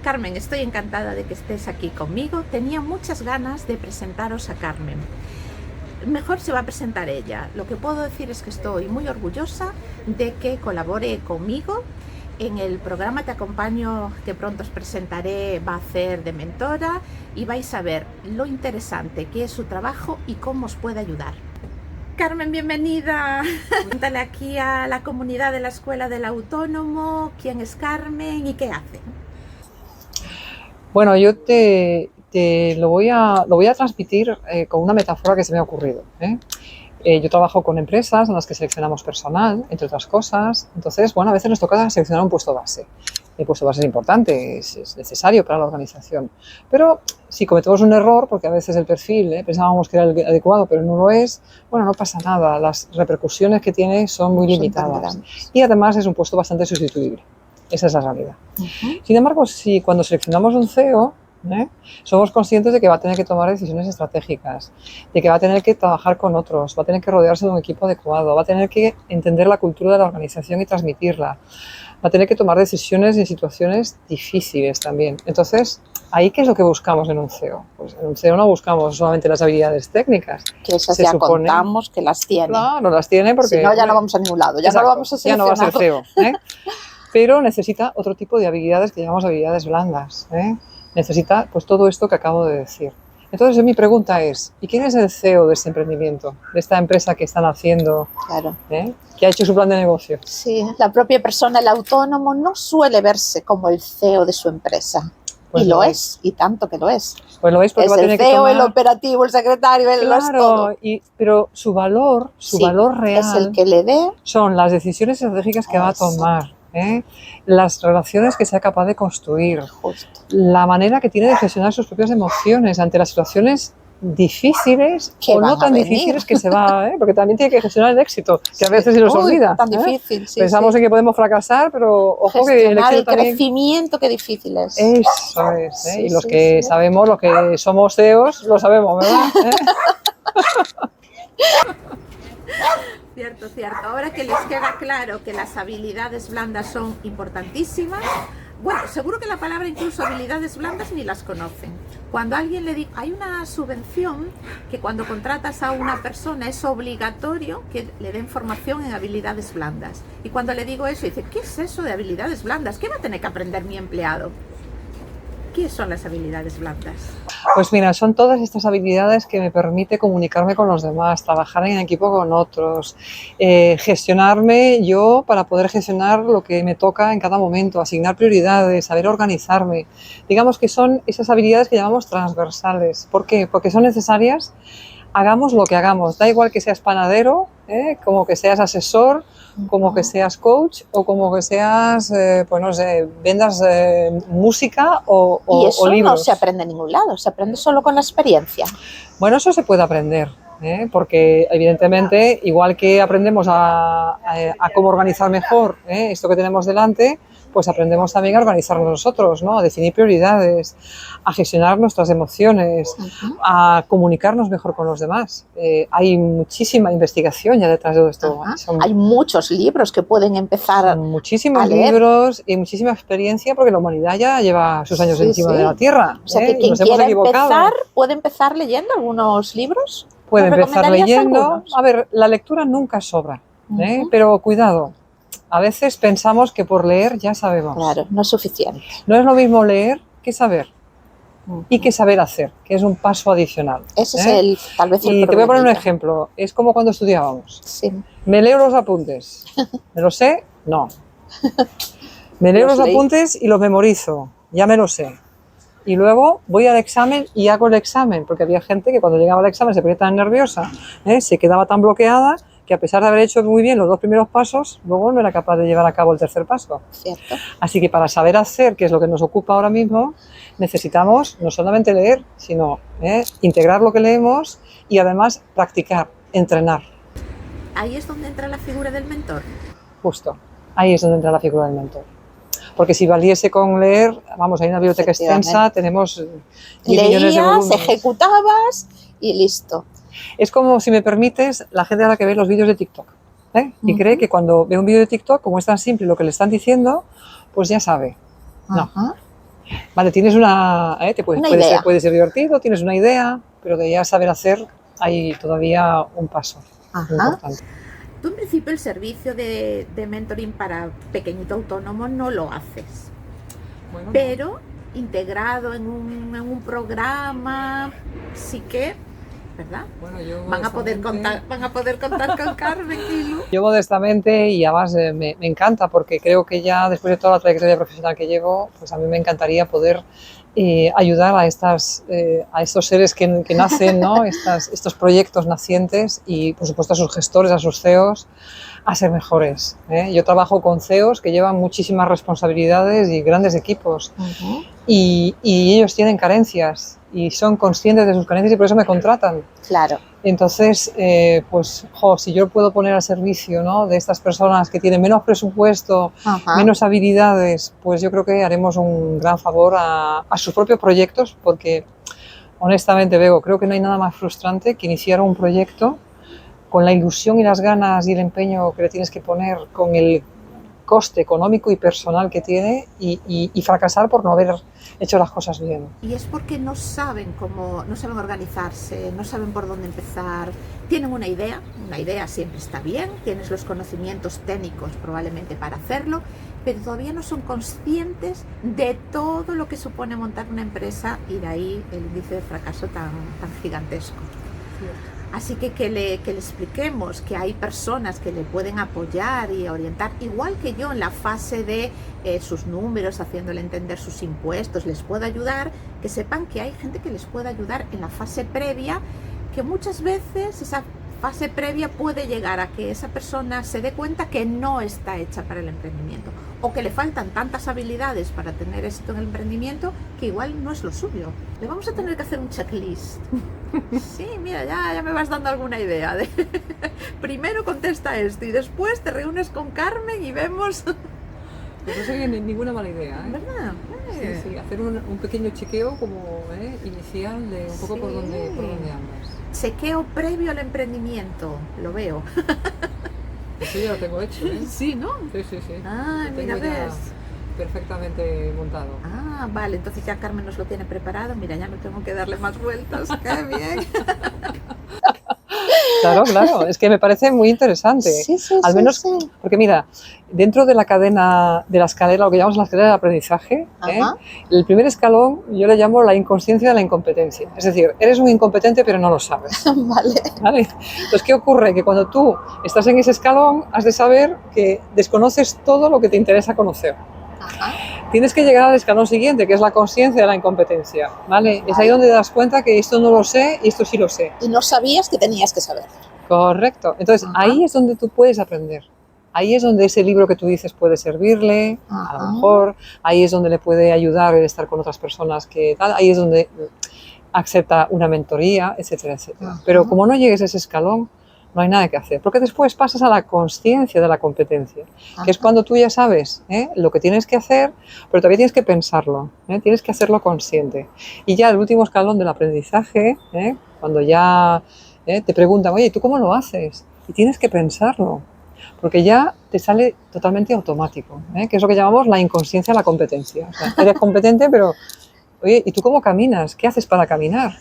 Carmen, estoy encantada de que estés aquí conmigo. Tenía muchas ganas de presentaros a Carmen. Mejor se va a presentar ella. Lo que puedo decir es que estoy muy orgullosa de que colabore conmigo en el programa que acompaño, que pronto os presentaré. Va a hacer de mentora y vais a ver lo interesante que es su trabajo y cómo os puede ayudar. Carmen, bienvenida. Cuéntale aquí a la comunidad de la Escuela del Autónomo quién es Carmen y qué hace. Bueno, yo te lo voy a transmitir con una metáfora que se me ha ocurrido. Yo trabajo con empresas en las que seleccionamos personal, entre otras cosas. Entonces, bueno, a veces nos toca seleccionar un puesto base. El puesto base es importante, es necesario para la organización. Pero si cometemos un error, porque a veces el perfil pensábamos que era el adecuado, pero no lo es, bueno, no pasa nada. Las repercusiones que tiene son muy limitadas. Y además es un puesto bastante sustituible. Esa es la realidad. Sin embargo, si cuando seleccionamos un CEO, somos conscientes de que va a tener que tomar decisiones estratégicas, de que va a tener que trabajar con otros, va a tener que rodearse de un equipo adecuado, va a tener que entender la cultura de la organización y transmitirla, va a tener que tomar decisiones en situaciones difíciles también. Entonces, ¿ahí qué es lo que buscamos en un CEO? Pues en un CEO no buscamos solamente las habilidades técnicas. Que esas ya contamos que las tiene. Claro, las tiene porque... Si no, ya no vamos a ningún lado, ya no lo vamos a seleccionar. Ya no va a ser CEO, pero necesita otro tipo de habilidades que llamamos habilidades blandas. Necesita pues todo esto que acabo de decir. Entonces mi pregunta es, ¿y quién es el CEO de este emprendimiento, de esta empresa que están haciendo, que ha hecho su plan de negocio? Sí, la propia persona, el autónomo, no suele verse como el CEO de su empresa. Pues y lo es, y tanto que lo es. Pues lo es porque es va a tener el CEO, que tomar... el operativo, el secretario, el claro, todo. Pero su valor real es el que le dé. Son las decisiones estratégicas que va a tomar. Las relaciones que sea capaz de construir, la manera que tiene de gestionar sus propias emociones ante las situaciones difíciles o no tan difíciles que se va, porque también tiene que gestionar el éxito, que a veces se nos olvida. Tan difícil, Pensamos en que podemos fracasar, pero ojo que el éxito también... crecimiento, qué difícil es. Eso es, y los que sabemos, los que somos CEOs, lo sabemos, ¿verdad? Cierto, cierto. Ahora que les queda claro que las habilidades blandas son importantísimas, bueno, seguro que la palabra incluso habilidades blandas ni las conocen. Cuando a alguien le digo, hay una subvención que cuando contratas a una persona es obligatorio que le den formación en habilidades blandas. Y cuando le digo eso, dice, ¿qué es eso de habilidades blandas? ¿Qué va a tener que aprender mi empleado? ¿Qué son las habilidades blandas? Pues mira, son todas estas habilidades que me permite comunicarme con los demás, trabajar en equipo con otros, gestionarme yo para poder gestionar lo que me toca en cada momento, asignar prioridades, saber organizarme. Digamos que son esas habilidades que llamamos transversales. ¿Por qué? Porque son necesarias, hagamos lo que hagamos. Da igual que seas panadero, como que seas asesor, como que seas coach o como que seas, pues no sé, vendas música o libros. Y eso no se aprende en ningún lado, se aprende solo con la experiencia. Bueno, eso se puede aprender, porque evidentemente, igual que aprendemos a cómo organizar mejor esto que tenemos delante, pues aprendemos también a organizarnos nosotros, ¿no? A definir prioridades, a gestionar nuestras emociones, a comunicarnos mejor con los demás. Hay muchísima investigación ya detrás de todo esto. Hay muchos libros que pueden empezar muchísimos a leer. Libros y muchísima experiencia porque la humanidad ya lleva sus años encima de la Tierra. O sea, que quien quiera empezar, ¿puede empezar leyendo algunos libros? Puede empezar leyendo. Algunos? A ver, la lectura nunca sobra, pero cuidado. A veces pensamos que por leer ya sabemos. Claro, no es suficiente. No es lo mismo leer que saber. Y que saber hacer, que es un paso adicional. Ese es tal vez el problema. Y te voy a poner un ejemplo. Es como cuando estudiábamos. Sí. Me leo los apuntes. ¿Me lo sé? No. Me leo los apuntes y los memorizo. Ya me lo sé. Y luego voy al examen y hago el examen. Porque había gente que cuando llegaba al examen se ponía tan nerviosa, se quedaba tan bloqueada, que a pesar de haber hecho muy bien los dos primeros pasos, luego no era capaz de llevar a cabo el tercer paso. Cierto. Así que para saber hacer, que es lo que nos ocupa ahora mismo, necesitamos no solamente leer, sino integrar lo que leemos y además practicar, entrenar. Ahí es donde entra la figura del mentor. Justo, ahí es donde entra la figura del mentor. Porque si valiese con leer, vamos, hay una biblioteca extensa, tenemos millones de volúmenes. Ejecutabas y listo. Es como, si me permites, la gente a la que ve los vídeos de TikTok, y cree que cuando ve un vídeo de TikTok, como es tan simple lo que le están diciendo, pues ya sabe. No. Vale, tienes una, Una idea. puede ser divertido, tienes una idea, pero de ya saber hacer hay todavía un paso Ajá. importante. Tú en principio el servicio de mentoring para pequeñito autónomo no lo haces, Bueno, pero integrado en un programa sí que, ¿verdad? bueno, yo Van a poder contar con Carmen y Lu. Yo modestamente, y además me encanta porque creo que ya después de toda la trayectoria profesional que llevo, pues a mí me encantaría poder ayudar a estos seres que nacen, ¿no? Estos proyectos nacientes y por supuesto a sus gestores, a sus CEOs, a ser mejores. Yo trabajo con CEOs que llevan muchísimas responsabilidades y grandes equipos y ellos tienen carencias y son conscientes de sus carencias y por eso me contratan. Claro. Entonces, si yo puedo poner al servicio, ¿no?, de estas personas que tienen menos presupuesto, menos habilidades, pues yo creo que haremos un gran favor a sus propios proyectos, porque honestamente, Bego, creo que no hay nada más frustrante que iniciar un proyecto con la ilusión y las ganas y el empeño que le tienes que poner, con el coste económico y personal que tiene y fracasar por no haber hecho las cosas bien. Y es porque no saben organizarse, no saben por dónde empezar, tienen una idea siempre está bien, tienes los conocimientos técnicos probablemente para hacerlo, pero todavía no son conscientes de todo lo que supone montar una empresa y de ahí el índice de fracaso tan gigantesco. Así que le expliquemos que hay personas que le pueden apoyar y orientar, igual que yo en la fase de sus números, haciéndole entender sus impuestos, les puedo ayudar, que sepan que hay gente que les puede ayudar en la fase previa, que muchas veces esa fase previa puede llegar a que esa persona se dé cuenta que no está hecha para el emprendimiento o que le faltan tantas habilidades para tener éxito en el emprendimiento que igual no es lo suyo. Le vamos a tener que hacer un checklist. Sí, mira, ya me vas dando alguna idea. Primero contesta esto y después te reúnes con Carmen y vemos... Pues no sería ninguna mala idea, ¿eh? ¿Verdad? Sí, hacer un pequeño chequeo como inicial de un poco por dónde andas. Chequeo previo al emprendimiento, lo veo. Eso ya lo tengo hecho, ¿eh? Sí, ¿no? Sí. Ah, Lo mira, tengo ya ves. perfectamente montado. Ah, vale, entonces ya Carmen nos lo tiene preparado. Mira, ya no tengo que darle más vueltas. ¡Qué bien! Claro, es que me parece muy interesante. Sí, Al menos, porque mira, dentro de la cadena, de la escalera, lo que llamamos la escalera de aprendizaje, el primer escalón yo le llamo la inconsciencia de la incompetencia. Es decir, eres un incompetente pero no lo sabes. ¿Vale? Entonces, ¿qué ocurre? Que cuando tú estás en ese escalón, has de saber que desconoces todo lo que te interesa conocer. Tienes que llegar al escalón siguiente, que es la consciencia de la incompetencia, ¿vale? Es ahí donde te das cuenta que esto no lo sé y esto sí lo sé. Y no sabías que tenías que saber. Correcto. Entonces, ahí es donde tú puedes aprender. Ahí es donde ese libro que tú dices puede servirle, a lo mejor. Ahí es donde le puede ayudar el estar con otras personas que tal. Ahí es donde acepta una mentoría, etcétera, etcétera. Pero como no llegues a ese escalón, no hay nada que hacer, porque después pasas a la consciencia de la competencia, que es cuando tú ya sabes lo que tienes que hacer, pero todavía tienes que pensarlo, tienes que hacerlo consciente. Y ya el último escalón del aprendizaje, cuando ya te preguntan, oye, ¿tú cómo lo haces? Y tienes que pensarlo, porque ya te sale totalmente automático, que es lo que llamamos la inconsciencia de la competencia. O sea, eres competente, pero, oye, ¿y tú cómo caminas? ¿Qué haces para caminar?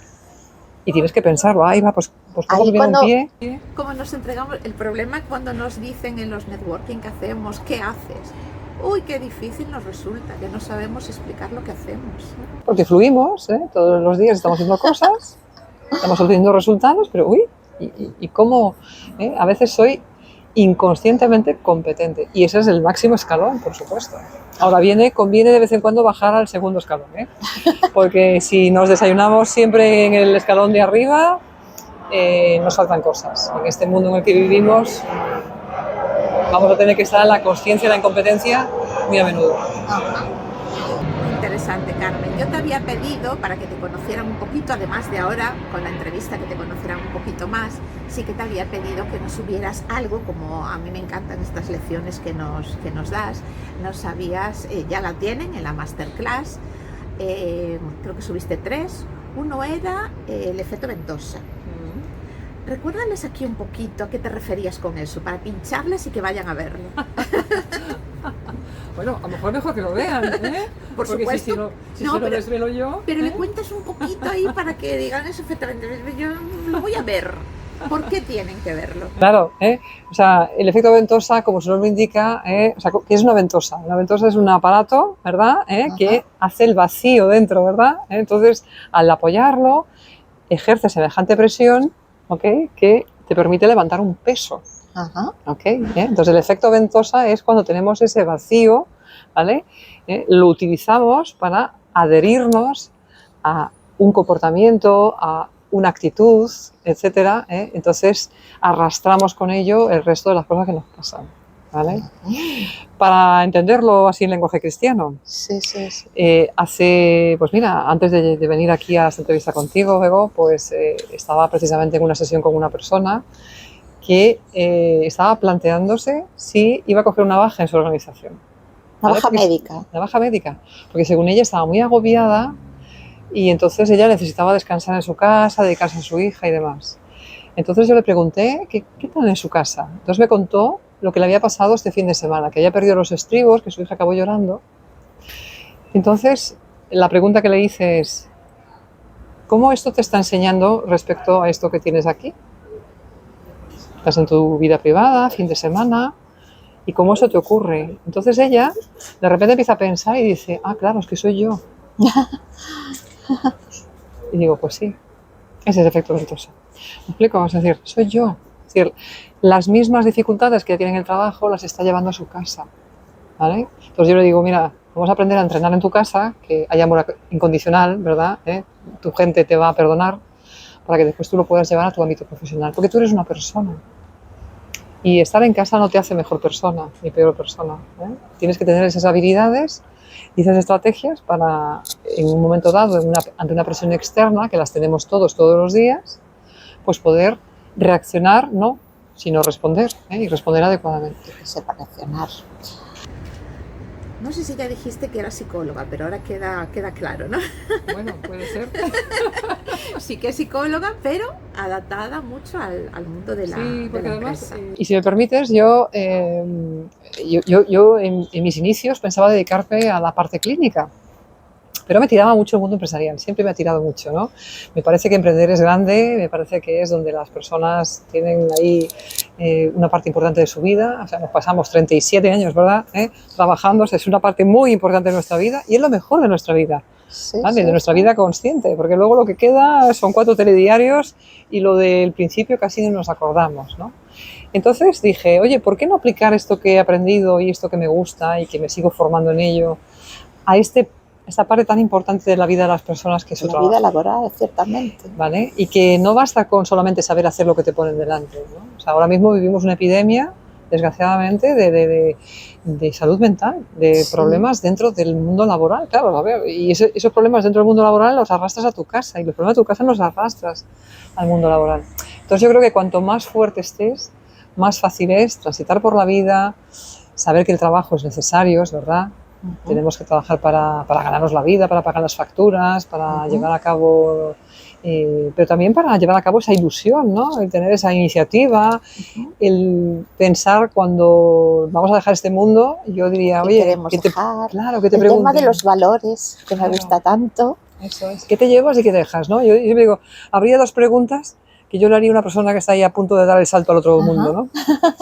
Y tienes que pensarlo, ahí va, pues ahí cuando... un pie. Como nos entregamos, el problema cuando nos dicen en los networking que hacemos, ¿qué haces? Uy, qué difícil nos resulta, que no sabemos explicar lo que hacemos. Porque fluimos, todos los días estamos haciendo cosas, estamos obteniendo resultados, pero uy, ¿y cómo? A veces soy inconscientemente competente y ese es el máximo escalón, por supuesto. Ahora conviene de vez en cuando bajar al segundo escalón, porque si nos desayunamos siempre en el escalón de arriba, nos faltan cosas. En este mundo en el que vivimos vamos a tener que estar en la consciencia de la incompetencia muy a menudo. Interesante, Carmen. Yo te había pedido, para que te conocieran un poquito, además de ahora, con la entrevista, que te conocieran un poquito más, sí que te había pedido que nos subieras algo, como a mí me encantan estas lecciones que nos das, nos sabías, ya la tienen en la masterclass, creo que subiste 3, uno era el efecto ventosa. Recuérdales aquí un poquito a qué te referías con eso, para pincharles y que vayan a verlo. Bueno, a lo mejor mejor que lo vean, ¿eh? Por Porque supuesto. si No, se lo pero- desvelo yo... Pero ¿eh? le cuentas un poquito ahí para que digan eso efectivamente. Yo lo voy a ver. ¿Por qué tienen que verlo? Claro, ¿eh? O sea, el efecto ventosa, como su nombre indica, o sea, ¿qué es una ventosa? Una ventosa es un aparato, ¿verdad? Que hace el vacío dentro, ¿verdad? Entonces, al apoyarlo, ejerce semejante presión, ¿ok? Que te permite levantar un peso, Ajá. ¿ok? Entonces, el efecto ventosa es cuando tenemos ese vacío, ¿vale? Lo utilizamos para adherirnos a un comportamiento, a una actitud, etcétera, entonces arrastramos con ello el resto de las cosas que nos pasan, ¿vale? Para entenderlo así en lenguaje cristiano, Sí, sí, sí. pues mira, antes de venir aquí a esta entrevista contigo, Bego, pues estaba precisamente en una sesión con una persona que estaba planteándose si iba a coger una baja en su organización. Una ¿vale? baja Porque médica. Una baja médica, porque según ella estaba muy agobiada y entonces ella necesitaba descansar en su casa, dedicarse a su hija y demás. Entonces yo le pregunté, ¿qué tal en su casa? Entonces me contó lo que le había pasado este fin de semana, que había perdido los estribos, que su hija acabó llorando. Entonces la pregunta que le hice es, ¿cómo esto te está enseñando respecto a esto que tienes aquí? Estás en tu vida privada, fin de semana, ¿y cómo eso te ocurre? Entonces ella de repente empieza a pensar y dice, ah, claro, es que soy yo. Y digo, pues sí, ese es el efecto ventosa. ¿Me explico? Es decir, soy yo. Es decir, las mismas dificultades que tiene en el trabajo las está llevando a su casa, ¿vale? Entonces yo le digo, mira, vamos a aprender a entrenar en tu casa, que hay amor incondicional, ¿verdad? Tu gente te va a perdonar para que después tú lo puedas llevar a tu ámbito profesional, porque tú eres una persona. Y estar en casa no te hace mejor persona, ni peor persona, Tienes que tener esas habilidades y esas estrategias para, en un momento dado, ante una presión externa, que las tenemos todos los días, pues poder reaccionar, no, sino responder, y responder adecuadamente. Que sepa reaccionar. No sé si ya dijiste que era psicóloga, pero ahora queda claro, ¿no? Bueno, puede ser. Sí que es psicóloga, pero adaptada mucho al mundo de la, Sí, porque de la además, empresa. y si me permites, yo en mis inicios pensaba dedicarme a la parte clínica, pero me tiraba mucho el mundo empresarial, siempre me ha tirado mucho, ¿no? Me parece que emprender es grande, me parece que es donde las personas tienen ahí una parte importante de su vida, o sea, nos pasamos 37 años, ¿verdad? Trabajando, o sea, es una parte muy importante de nuestra vida y es lo mejor de nuestra vida. Sí, ¿Vale? sí, De nuestra sí. vida consciente, porque luego lo que queda son 4 telediarios y lo del principio casi no nos acordamos, ¿no? Entonces dije, oye, ¿por qué no aplicar esto que he aprendido y esto que me gusta y que me sigo formando en ello a esta parte tan importante de la vida de las personas que es su La trabajo? vida laboral, ciertamente. ¿Vale? Y que no basta con solamente saber hacer lo que te ponen delante, ¿no? O sea, ahora mismo vivimos una epidemia, desgraciadamente, de salud mental, de Sí. problemas dentro del mundo laboral, claro, a ver, y esos problemas dentro del mundo laboral los arrastras a tu casa y los problemas de tu casa los arrastras al mundo laboral. Entonces yo creo que cuanto más fuerte estés, más fácil es transitar por la vida, saber que el trabajo es necesario, es verdad. Tenemos que trabajar para ganarnos la vida, para pagar las facturas, para llevar a cabo, pero también para llevar a cabo esa ilusión, ¿no? El tener esa iniciativa, el pensar cuando vamos a dejar este mundo, yo diría, ¿Qué oye, queremos dejar? claro, que te El pregunten. tema de los valores, que me Claro. gusta tanto. Eso es. ¿Qué te llevas y qué dejas, no? Yo me digo, habría 2 preguntas que yo le haría a una persona que está ahí a punto de dar el salto al otro mundo, ¿no?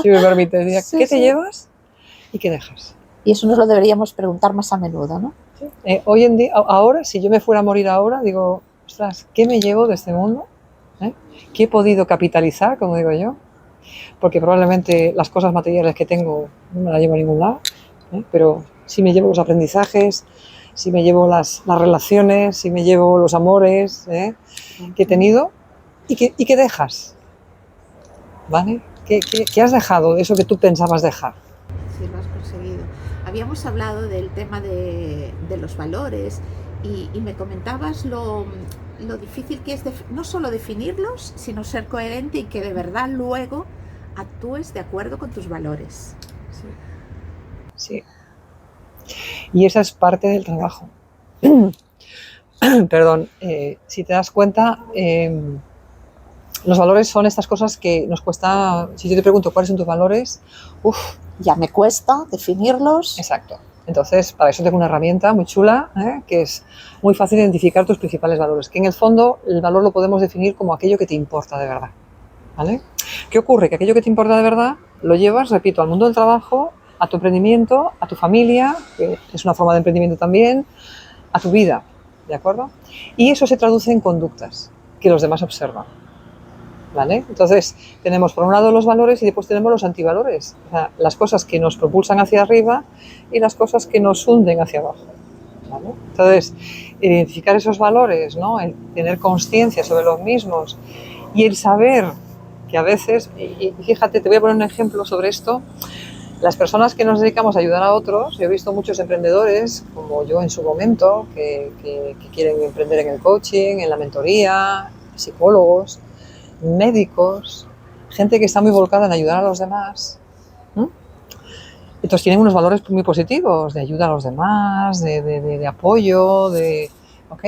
Si me permite. Diría, Sí, ¿qué te sí. llevas y qué dejas? Y eso nos lo deberíamos preguntar más a menudo, ¿no? Hoy en día, ahora, si yo me fuera a morir ahora, digo, ostras, ¿qué me llevo de este mundo? ¿Qué he podido capitalizar, como digo yo? Porque probablemente las cosas materiales que tengo no me las llevo a ningún lado, pero sí me llevo los aprendizajes, sí me llevo las relaciones, sí me llevo los amores que he tenido y que dejas, ¿vale? ¿Qué has dejado de eso que tú pensabas dejar? Sí, lo has conseguido. Habíamos hablado del tema de los valores y me comentabas lo difícil que es no solo definirlos, sino ser coherente y que de verdad luego actúes de acuerdo con tus valores. Sí. Y esa es parte del trabajo. Perdón, si te das cuenta, los valores son estas cosas que nos cuesta. Si yo te pregunto cuáles son tus valores, Ya me cuesta definirlos. exacto. Entonces, para eso tengo una herramienta muy chula, que es muy fácil identificar tus principales valores, que en el fondo el valor lo podemos definir como aquello que te importa de verdad, ¿vale? ¿Qué ocurre? Que aquello que te importa de verdad lo llevas, repito, al mundo del trabajo, a tu emprendimiento, a tu familia, que es una forma de emprendimiento también, a tu vida, ¿de acuerdo? Y eso se traduce en conductas que los demás observan, ¿vale? Entonces, tenemos por un lado los valores y después tenemos los antivalores, o sea, las cosas que nos propulsan hacia arriba y las cosas que nos hunden hacia abajo, ¿vale? Entonces, identificar esos valores, ¿no? El tener conciencia sobre los mismos y el saber que a veces, y fíjate, te voy a poner un ejemplo sobre esto. Las personas que nos dedicamos a ayudar a otros, yo he visto muchos emprendedores, como yo en su momento, que quieren emprender en el coaching, en la mentoría, psicólogos, médicos, gente que está muy volcada en ayudar a los demás. Entonces tienen unos valores muy positivos, de ayuda a los demás, de apoyo, ¿ok?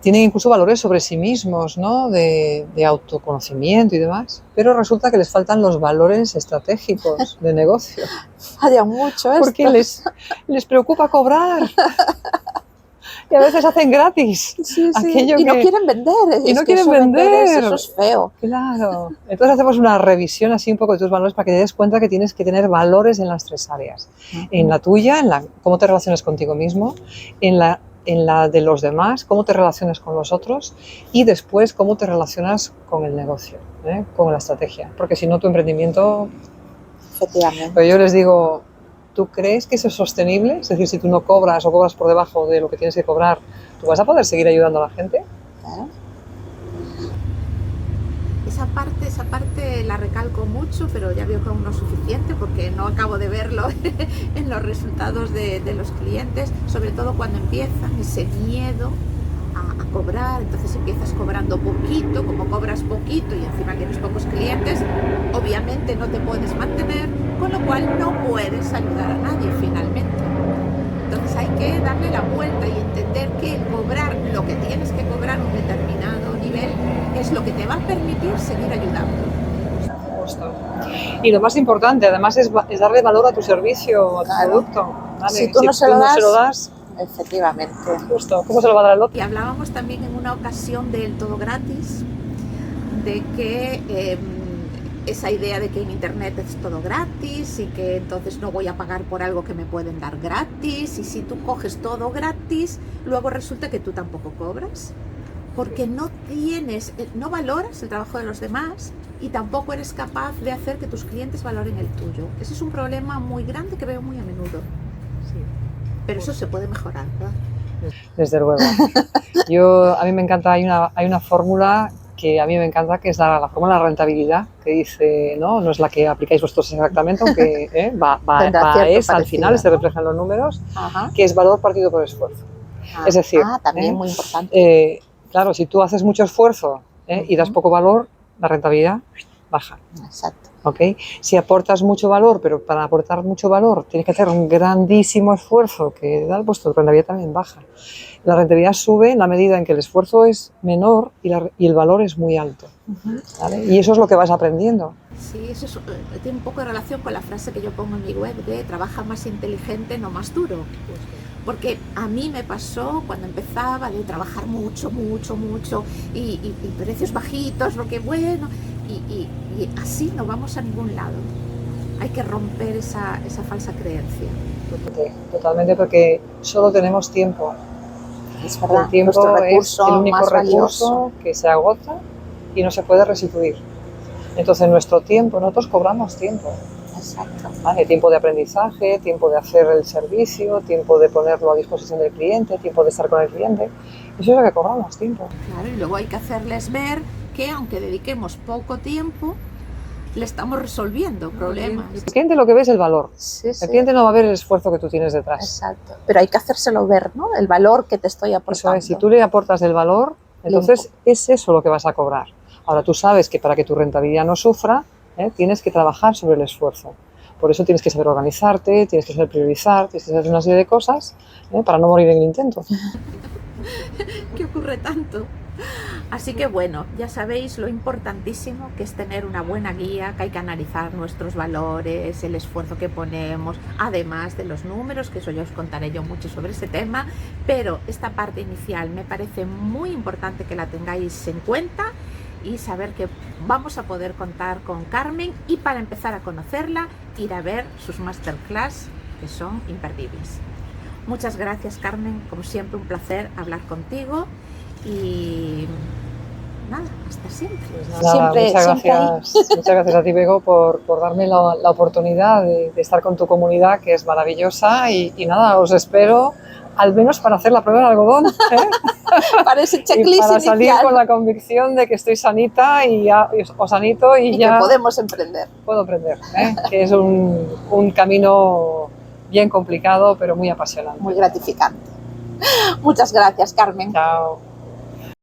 Tienen incluso valores sobre sí mismos, ¿no? De autoconocimiento y demás, pero resulta que les faltan los valores estratégicos de negocio. Falla mucho esto. Porque les preocupa cobrar. Y a veces hacen gratis. Sí, aquello y no que... quieren vender. Y no quieren vender. Eso es feo. Claro. Entonces hacemos una revisión así un poco de tus valores para que te des cuenta que tienes que tener valores en las tres áreas. En la tuya, cómo te relacionas contigo mismo, en la de los demás, cómo te relacionas con los otros y después cómo te relacionas con el negocio, con la estrategia. Porque si no, tu emprendimiento... Efectivamente. Pero yo les digo, ¿tú crees que eso es sostenible? Es decir, si tú no cobras o cobras por debajo de lo que tienes que cobrar, ¿tú vas a poder seguir ayudando a la gente? Claro. Esa parte la recalco mucho, pero ya veo que aún no es suficiente porque no acabo de verlo en los resultados de los clientes, sobre todo cuando empiezan ese miedo a cobrar. Entonces empiezas cobrando poquito, como cobras poquito y encima tienes pocos clientes, obviamente no te puedes mantener, con lo cual no puedes ayudar a nadie finalmente. Entonces hay que darle la vuelta y entender que el cobrar lo que tienes que cobrar un determinado nivel es lo que te va a permitir seguir ayudando. Justo. Y lo más importante, además, es darle valor a tu servicio, a tu producto. ¿Vale? Si tú no se lo das, efectivamente. Justo. ¿Cómo se lo va a dar el otro? Y hablábamos también en una ocasión del todo gratis, de que esa idea de que en internet es todo gratis y que entonces no voy a pagar por algo que me pueden dar gratis, y si tú coges todo gratis, luego resulta que tú tampoco cobras, porque no valoras el trabajo de los demás y tampoco eres capaz de hacer que tus clientes valoren el tuyo. Ese es un problema muy grande que veo muy a menudo. Sí. Pero eso se puede mejorar, ¿verdad? Desde luego. A mí me encanta, hay una fórmula que a mí me encanta, que es la fórmula de la rentabilidad, que dice, no es la que aplicáis vosotros exactamente, aunque al final se reflejan los números, que es valor partido por esfuerzo. Es decir, también muy importante. Claro, si tú haces mucho esfuerzo y das poco valor, la rentabilidad baja. Exacto. ¿Okay? Si aportas mucho valor, pero para aportar mucho valor tienes que hacer un grandísimo esfuerzo, que pues tu rentabilidad también baja. La rentabilidad sube en la medida en que el esfuerzo es menor y el valor es muy alto. ¿Vale? Y eso es lo que vas aprendiendo. Sí, eso tiene un poco de relación con la frase que yo pongo en mi web de trabaja más inteligente, no más duro. Porque a mí me pasó cuando empezaba de trabajar mucho y precios bajitos, porque bueno, y así no vamos a ningún lado. Hay que romper esa falsa creencia. Totalmente, porque solo tenemos tiempo. Es verdad, el tiempo recurso es el único más recurso valioso que se agota y no se puede restituir. Entonces nuestro tiempo, nosotros cobramos tiempo. Exacto. ¿Vale? Tiempo de aprendizaje, tiempo de hacer el servicio, tiempo de ponerlo a disposición del cliente, tiempo de estar con el cliente. Eso es lo que cobramos, tiempo. Claro, y luego hay que hacerles ver que aunque dediquemos poco tiempo, le estamos resolviendo problemas. El cliente lo que ve es el valor. Sí. El cliente no va a ver el esfuerzo que tú tienes detrás. Exacto. Pero hay que hacérselo ver, ¿no? El valor que te estoy aportando. Eso es, si tú le aportas el valor, entonces es eso lo que vas a cobrar. Ahora tú sabes que para que tu rentabilidad no sufra, tienes que trabajar sobre el esfuerzo. Por eso tienes que saber organizarte, tienes que saber priorizar, tienes que hacer una serie de cosas para no morir en el intento. ¿Qué ocurre tanto? Así que bueno, ya sabéis lo importantísimo que es tener una buena guía, que hay que analizar nuestros valores, el esfuerzo que ponemos, además de los números, que eso ya os contaré yo mucho sobre ese tema, pero esta parte inicial me parece muy importante que la tengáis en cuenta y saber que vamos a poder contar con Carmen, y para empezar a conocerla, ir a ver sus masterclass, que son imperdibles. Muchas gracias, Carmen, como siempre un placer hablar contigo y nada, hasta siempre. Pues nada, Siempre- muchas siempre gracias, muchas gracias a ti, Bego, por darme la oportunidad de estar con tu comunidad, que es maravillosa, y nada, os espero al menos para hacer la prueba de algodón, ¿eh? Para ese Y checklist para salir inicial con la convicción de que estoy sanita y ya o sanito y y ya que podemos emprender. puedo aprender, ¿eh? Que es un camino bien complicado, pero muy apasionante. Muy gratificante. Muchas gracias, Carmen. Chao.